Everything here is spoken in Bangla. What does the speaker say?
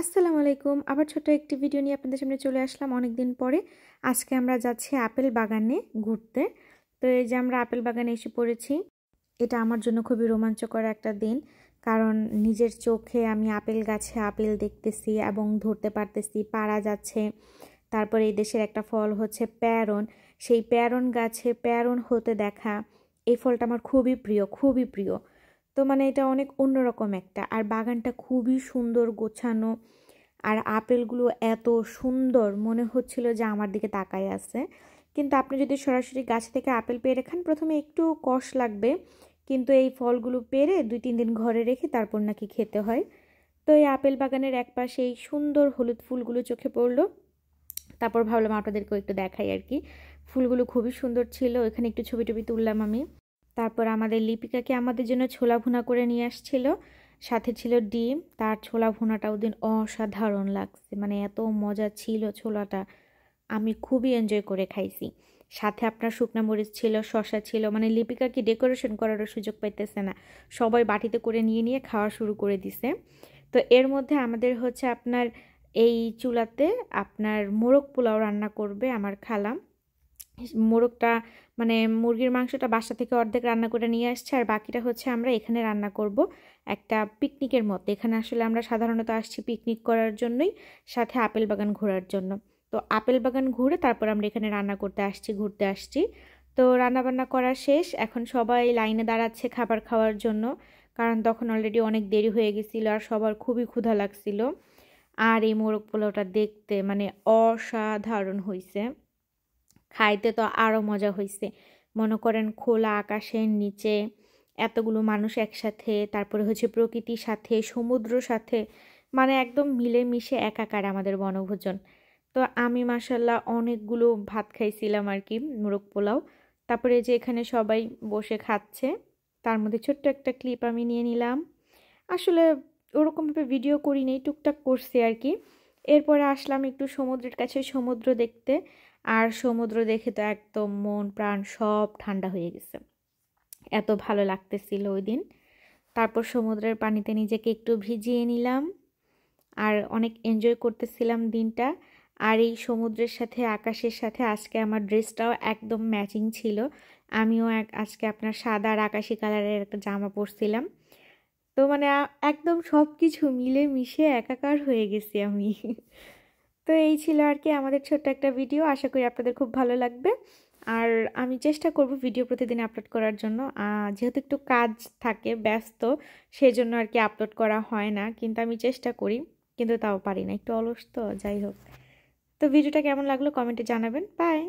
আসসালামু আলাইকুম। আবার ছোট্ট একটি ভিডিও নিয়ে আপনাদের সামনে চলে আসলাম অনেকদিন পরে। আজকে আমরা যাচ্ছি আপেল বাগানে ঘুরতে। তো এই যে আমরা আপেল বাগানে এসে পড়েছি। এটা আমার জন্য খুবই রোমাঞ্চকর একটা দিন, কারণ নিজের চোখে আমি আপেল গাছে আপেল দেখতেছি এবং ধরতে পারতেছি, পারা যাচ্ছে। তারপরে এই দেশের একটা ফল হচ্ছে পেয়ারন, সেই পেয়ারন গাছে পেয়ারন হতে দেখা, এই ফলটা আমার খুবই প্রিয়, খুবই প্রিয়। তো মানে এটা অনেক অন্যরকম একটা, আর বাগানটা খুবই সুন্দর গোছানো, আর আপেলগুলো এত সুন্দর মনে হচ্ছিল যে আমার দিকে তাকায় আছে। কিন্তু আপনি যদি সরাসরি গাছ থেকে আপেল পেড়ে খান প্রথমে একটু কষ লাগবে, কিন্তু এই ফলগুলো পেড়ে 2-3 দিন ঘরে রেখে তারপর নাকি খেতে হয়। তো এই আপেল বাগানের এক পাশে এই সুন্দর হলুদ ফুলগুলো চোখে পড়লো, তারপর ভাবলাম আপনাদেরকেও একটু দেখাই আর কি। ফুলগুলো খুবই সুন্দর ছিল, এখানে একটু ছবি টবি তুললাম আমি। তারপর আমাদের লিপিকাকে আমাদের জন্য ছোলা ভুনা করে নিয়ে আসছিল, সাথে ছিল ডিম। তার ছোলা ভুনাটা ওদিন অসাধারণ লাগছে, মানে এত মজা ছিল ছোলাটা, আমি খুবই এনজয় করে খাইছি। সাথে আপনার শুকনা মরিচ ছিল, শসা ছিল, মানে লিপিকা কি ডেকোরেশন করারও সুযোগ পাইতেছে না, সবাই বাটিতে করে নিয়ে নিয়ে খাওয়া শুরু করে দিছে। তো এর মধ্যে আমাদের হচ্ছে আপনার এই চুলাতে আপনার মোরগ পোলাও রান্না করবে আমার খালা। মোরগটা মানে মুরগির মাংসটা বাসা থেকে অর্ধেক রান্না করে নিয়ে আসছে, আর বাকিটা হচ্ছে আমরা এখানে রান্না করব একটা পিকনিকের মতো। এখানে আসলে আমরা সাধারণত আসছি পিকনিক করার জন্যই, সাথে আপেল বাগান ঘোরার জন্য। তো আপেল বাগান ঘুরে তারপর আমরা এখানে রান্না করতে আসছি, ঘুরতে আসছি। তো রান্না বান্না করা শেষ, এখন সবাই লাইনে দাঁড়াচ্ছে খাবার খাওয়ার জন্য, কারণ তখন অলরেডি অনেক দেরি হয়ে গেছিলো আর সবার খুবই ক্ষুধা লাগছিল। আর এই মোরগ পোলাওটা দেখতে মানে অসাধারণ হয়েছে, খাইতে তো আরও মজা হয়েছে। মনে করেন খোলা আকাশের নিচে এতগুলো মানুষ একসাথে, তারপরে হচ্ছে প্রকৃতির সাথে, সমুদ্রর সাথে, মানে একদম মিলেমিশে একাকার আমাদের বনভোজন। তো আমি মাশাল্লাহ অনেকগুলো ভাত খাইছিলাম আর কি, মোরগ পোলাও। তারপরে যে এখানে সবাই বসে খাচ্ছে, তার মধ্যে ছোট্ট একটা ক্লিপ আমি নিয়ে নিলাম। আসলে ওরকমভাবে ভিডিও করি নেই, টুকটাক করছি আর কি। এরপরে আসলাম একটু সমুদ্রের কাছে সমুদ্র দেখতে, আর সমুদ্র দেখে তো একদম মন প্রাণ সব ঠান্ডা হয়ে গেছে, এত ভালো লাগতেছিল ওই দিন। তারপর সমুদ্রের পানিতে নিজেকে একটু ভিজিয়ে নিলাম, আর অনেক এনজয় করতেছিলাম দিনটা। আর এই সমুদ্রের সাথে আকাশের সাথে আজকে আমার ড্রেসটাও একদম ম্যাচিং ছিল। আমিও আজকে আপনার সাদা আর আকাশি কালারের একটা জামা পরছিলাম। তো মানে একদম সব কিছু মিলে মিশে একাকার হয়ে গেছি আমি। তো এই ছিল আর কি আমাদের ছোট্ট একটা ভিডিও, আশা করি আপনাদের খুব ভালো লাগবে। আর আমি চেষ্টা করব ভিডিও প্রতিদিন আপলোড করার জন্য, যেহেতু একটু কাজ থাকে, ব্যস্ত, সেজন্য আর কি আপলোড করা হয় না, কিন্তু আমি চেষ্টা করি, কিন্তু তাও পারি না, একটু অলস তো, যাই হোক। তো ভিডিওটা কেমন লাগলো কমেন্টে জানাবেন। বাই।